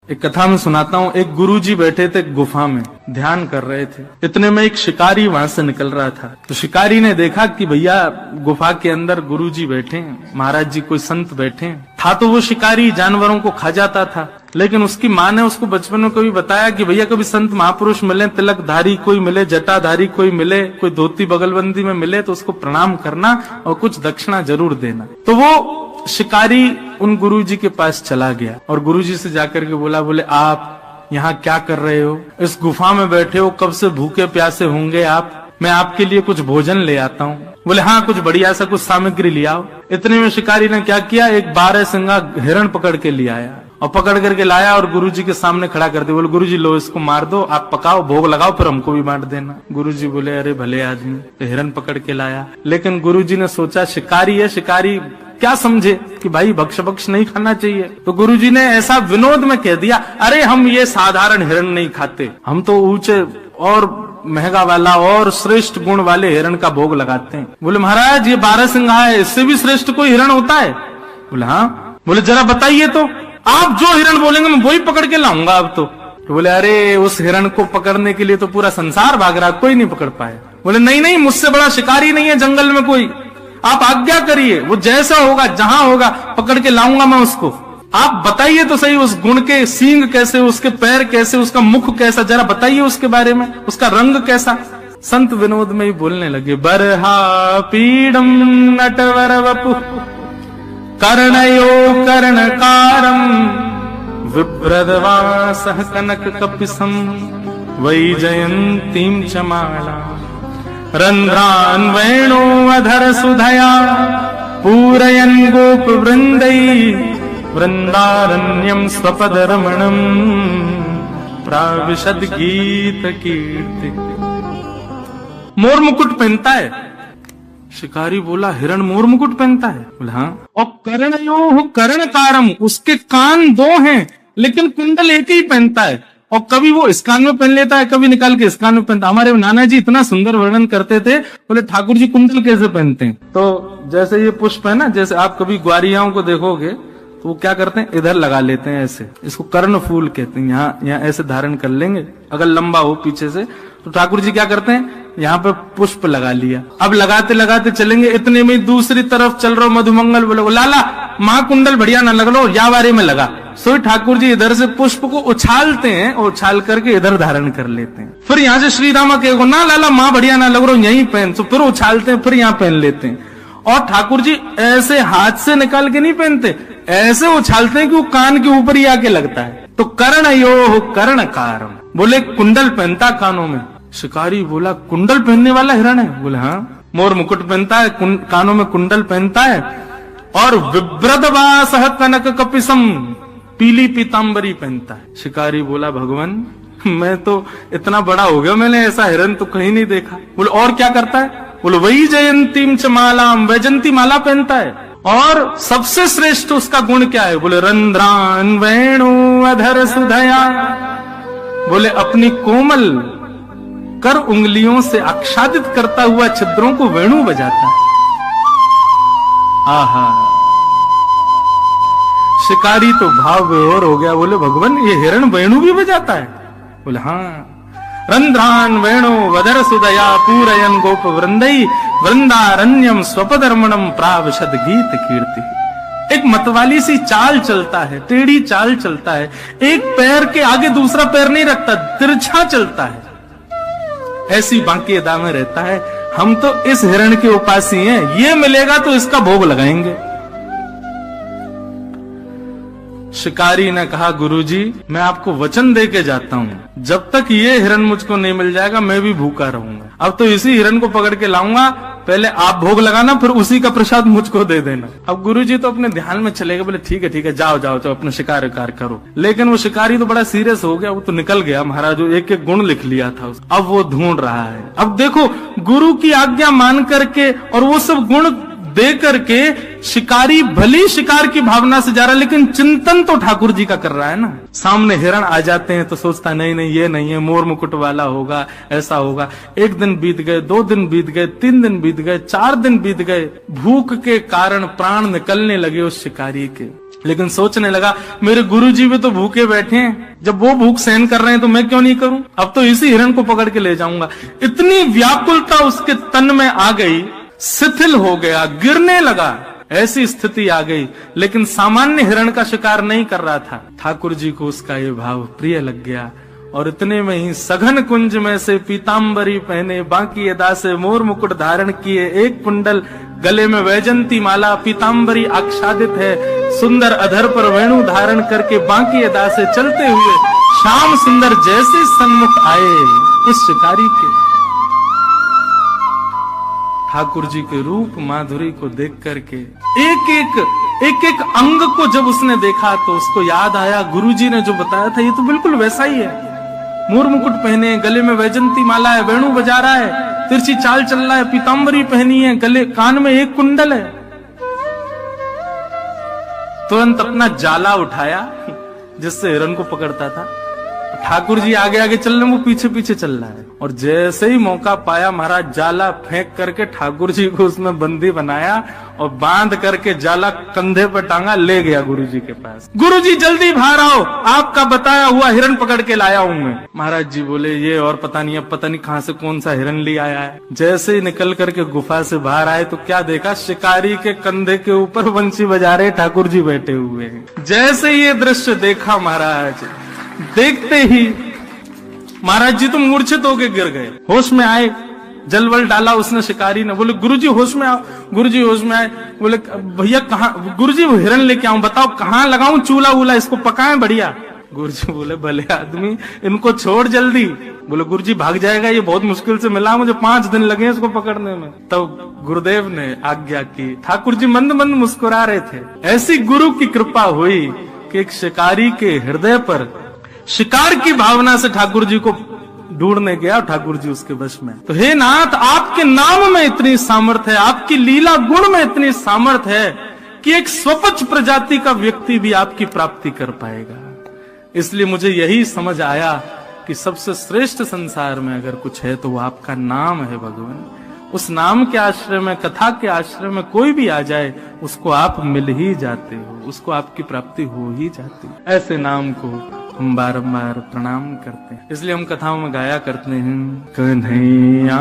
एक कथा में सुनाता हूँ। एक गुरुजी बैठे थे गुफा में, ध्यान कर रहे थे। इतने में एक शिकारी वहां से निकल रहा था। तो शिकारी ने देखा कि भैया गुफा के अंदर गुरुजी बैठे हैं, महाराज जी कोई संत बैठे हैं। था तो वो शिकारी जानवरों को खा जाता था, लेकिन उसकी माँ ने उसको बचपन में कभी बताया कि भैया कभी संत महापुरुष मिले, तिलकधारी कोई मिले, जटाधारी कोई मिले, कोई धोती बगलबंदी में मिले तो उसको प्रणाम करना और कुछ दक्षिणा जरूर देना। तो वो शिकारी उन गुरुजी के पास चला गया और गुरुजी से जाकर के बोले आप यहाँ क्या कर रहे हो? इस गुफा में बैठे हो, कब से भूखे प्यासे होंगे आप, मैं आपके लिए कुछ भोजन ले आता हूँ। बोले हाँ, कुछ बढ़िया सा कुछ सामग्री ले आओ। इतने में शिकारी ने क्या किया, एक 12 सिंगा हिरण पकड़ के ले आया और पकड़ करके लाया और गुरुजी के सामने खड़ा कर दिया। बोले गुरुजी लो इसको मार दो, आप पकाओ, भोग लगाओ, फिर हमको भी बांट देना। गुरुजी बोले अरे भले आदमी, तो हिरण पकड़ के लाया। लेकिन गुरुजी ने सोचा शिकारी है, शिकारी क्या समझे कि भाई भक्ष भक्ष नहीं खाना चाहिए। तो गुरुजी ने ऐसा विनोद में कह दिया, अरे हम ये साधारण हिरण नहीं खाते, हम तो ऊंचे और महंगा वाला और श्रेष्ठ गुण वाले हिरण का भोग लगाते हैं। बोले महाराज ये 12 सिंगा है, इससे भी श्रेष्ठ कोई हिरण होता है? बोले हाँ। बोले जरा बताइए तो, आप जो हिरण बोलेंगे मैं वही पकड़ के लाऊंगा अब तो। बोले अरे उस हिरण को पकड़ने के लिए तो पूरा संसार भाग रहा, कोई नहीं पकड़ पाए। बोले नहीं नहीं, मुझसे बड़ा शिकारी नहीं है जंगल में कोई, आप आज्ञा करिए, वो जैसा होगा जहां होगा पकड़ के लाऊंगा मैं उसको। आप बताइए तो सही, उस गुण के सींग कैसे, उसके पैर कैसे, उसका मुख कैसा, जरा बताइए उसके बारे में, उसका रंग कैसा। संत विनोद में ही बोलने लगे, बरहा पीडम नटवर वपु कर्णयो कर्णकारम विभ्रदवासः कनक कपिसम वैजयंतीं च माला रंध्रान् वेणो अधर सुधया पूरयन् गोप वृंदै वृंदारण्यम स्वपद रमणम प्राविशद गीत कीर्ति। मोर मुकुट पहनता है। शिकारी बोला हिरण मोर मुकुट पहनता है? बोला हाँ। और कर्णयो कर्णकारम, उसके कान 2 हैं लेकिन कुंडल एक ही पहनता है, और कभी वो इस कान में पहन लेता है, कभी निकाल के इस कान में पहनता है। हमारे नाना जी इतना सुंदर वर्णन करते थे, बोले ठाकुर जी कुंडल कैसे पहनते हैं? तो जैसे ये पुष्प है ना, जैसे आप कभी ग्वारियाओं को देखोगे तो वो क्या करते हैं, इधर लगा लेते हैं ऐसे, इसको कर्ण फूल कहते हैं। यहाँ ऐसे धारण कर लेंगे, अगर लंबा हो पीछे से। तो ठाकुर जी क्या करते हैं, यहाँ पे पुष्प लगा लिया, अब लगाते लगाते चलेंगे। इतने में दूसरी तरफ चल रहा मधुमंगल बोले लाला महाकुंडल बढ़िया ना लग लो, या बारे में लगा। सो ठाकुर जी इधर से पुष्प को उछालते हैं और उछाल करके इधर धारण कर लेते हैं। फिर यहाँ से श्री रामा कहेगा ना लाला माँ बढ़िया ना लग रहा, यहीं पहन, तो फिर उछालते हैं, फिर यहाँ पहन लेते हैं। और ठाकुर जी ऐसे हाथ से निकाल के नहीं पहनते, ऐसे उछालते हैं कि वो कान के ऊपर ही आके लगता है। तो कर्णयो कर्णकारम, बोले कुंडल पहनता कानों में। शिकारी बोला कुंडल पहनने वाला हिरण है? बोले हाँ। मोर मुकुट पहनता है, कानों में कुंडल पहनता है, और विभ्रदवासः कनक कपिसम, पीली पीतांबरी पहनता है। शिकारी बोला भगवान मैं तो इतना बड़ा हो गया, मैंने ऐसा हिरण तो कहीं नहीं देखा। बोले और क्या करता है? बोले वही जयंतीम च मालाम, वैजंती माला पहनता है। और सबसे श्रेष्ठ उसका गुण क्या है? बोले रंध्रान वेणु अधर सुधया, बोले अपनी कोमल कर उंगलियों से आच्छादित करता हुआ छिद्रों को वेणु बजाता है। आहा, शिकारी तो भाव विभोर हो गया, बोले भगवान ये हिरण वेणु भी बजाता है? बोले हाँ। रंध्रान वेणु वदर सुदया पूरयन गोप वृंदई वृंदारण्यम स्वपदर्मणम प्राविशद गीत कीर्ति। एक मतवाली सी चाल चलता है, टेढ़ी चाल चलता है, एक पैर के आगे दूसरा पैर नहीं रखता, तिरछा चलता है, ऐसी बांकी अदा में रहता है। हम तो इस हिरण के उपासी हैं, ये मिलेगा तो इसका भोग लगाएंगे। शिकारी ने कहा गुरुजी मैं आपको वचन दे के जाता हूँ, जब तक ये हिरण मुझको नहीं मिल जाएगा मैं भी भूखा रहूंगा। अब तो इसी हिरण को पकड़ के लाऊंगा, पहले आप भोग लगाना, फिर उसी का प्रसाद मुझको दे देना। अब गुरुजी तो अपने ध्यान में चले गए, बोले ठीक है जाओ जाओ तो अपना शिकार करो। लेकिन वो शिकारी तो बड़ा सीरियस हो गया, वो तो निकल गया महाराज, एक एक गुण लिख लिया था। अब वो ढूंढ रहा है। अब देखो गुरु की आज्ञा मान करके और वो सब गुण दे करके शिकारी भली शिकार की भावना से जा रहा है, लेकिन चिंतन तो ठाकुर जी का कर रहा है ना। सामने हिरण आ जाते हैं तो सोचता नहीं ये नहीं है, मोर मुकुट वाला होगा, ऐसा होगा। 1 दिन बीत गए, 2 दिन बीत गए, 3 दिन बीत गए, 4 दिन बीत गए। भूख के कारण प्राण निकलने लगे उस शिकारी के। लेकिन सोचने लगा मेरे गुरुजी भी तो भूखे बैठे हैं, जब वो भूख सहन कर रहे हैं तो मैं क्यों नहीं करूं, अब तो इसी हिरण को पकड़ के ले जाऊंगा। इतनी व्याकुलता उसके तन में आ गई, शिथिल हो गया, गिरने लगा, ऐसी स्थिति आ गई। लेकिन सामान्य हिरण का शिकार नहीं कर रहा था। ठाकुर जी को उसका ये भाव प्रिय लग गया और इतने में ही सघन कुंज में से पीताम्बरी पहने, बांकी अदा से मोर मुकुट धारण किए, एक कुंडल गले में वैजंती माला, पीताम्बरी आच्छादित है, सुंदर अधर पर वेणु धारण करके बांकी अदा से चलते हुए श्याम सुंदर जैसे सन्मुख आए उस शिकारी के। ठाकुर जी के रूप माधुरी को देख करके एक एक अंग को जब उसने देखा तो उसको याद आया गुरुजी ने जो बताया था, ये तो बिल्कुल वैसा ही है। मोर मुकुट पहने, गले में वैजंती माला है, वेणु बजा रहा है, तिरछी चाल चल रहा है, पीताम्बरी पहनी है, गले कान में एक कुंडल है। तुरंत अपना जाला उठाया जिससे हिरण को पकड़ता था। ठाकुर जी आगे आगे चल रहे, वो पीछे पीछे चल रहा है, और जैसे ही मौका पाया महाराज जाला फेंक करके ठाकुर जी को उसमें बंदी बनाया और बांध करके जाला कंधे पर टांगा, ले गया गुरु जी के पास। गुरु जी जल्दी बाहर आओ, आपका बताया हुआ हिरण पकड़ के लाया हूं मैं। महाराज जी बोले ये और पता नहीं, अब पता नहीं कहां से कौन सा हिरण ले आया है। जैसे ही निकल करके गुफा से बाहर आए तो क्या देखा, शिकारी के कंधे के ऊपर बंसी बजा रहे ठाकुर जी बैठे हुए हैं। जैसे ये दृश्य देखा महाराज, देखते ही महाराज जी तो मूर्छित होके गिर गए, होश में आए, जलवल डाला उसने शिकारी ने। बोले गुरुजी होश में आओ। गुरुजी होश में आए, बोले भैया कहाँ, गुरुजी वो हिरण लेके आऊं, बताओ कहाँ लगाऊं चूल्हा वूल्हा, इसको पकाएं बढ़िया। गुरुजी बोले भले आदमी, इनको छोड़ जल्दी। बोले गुरुजी भाग जाएगा, ये बहुत मुश्किल से मिला, मुझे 5 दिन लगे इसको पकड़ने में। तब तो गुरुदेव ने आज्ञा की। ठाकुर जी मंद मंद मुस्कुरा रहे थे। ऐसी गुरु की कृपा हुई कि एक शिकारी के हृदय पर शिकार की भावना से ठाकुर जी को ढूंढने गया, ठाकुर जी उसके वश में। तो हे नाथ, आपके नाम में इतनी सामर्थ्य है, आपकी लीला गुण में इतनी सामर्थ्य है कि एक स्वपच प्रजाति का व्यक्ति भी आपकी प्राप्ति कर पाएगा। इसलिए मुझे यही समझ आया कि सबसे श्रेष्ठ संसार में अगर कुछ है तो वो आपका नाम है भगवान। उस नाम के आश्रय में, कथा के आश्रय में कोई भी आ जाए, उसको आप मिल ही जाते हो, उसको आपकी प्राप्ति हो ही जाती है। ऐसे नाम को हम बारंबार प्रणाम करते हैं। इसलिए हम कथाओं में गाया करते हैं, कन्हैया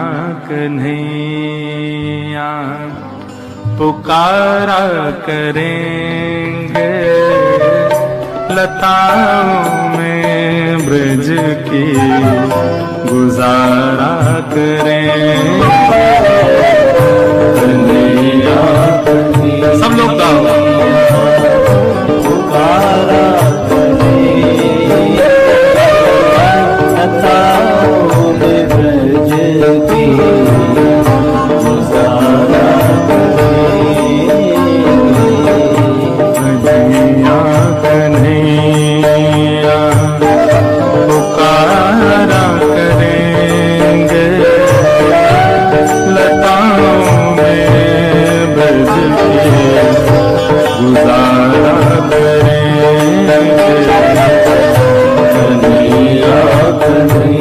कन्हैया पुकारा करेंगे, लताओं में ब्रज की गुजारा करेंगे। कन्हैया कन्हैया सब लोग गाओ, पुकारा गुजारा करेंगे।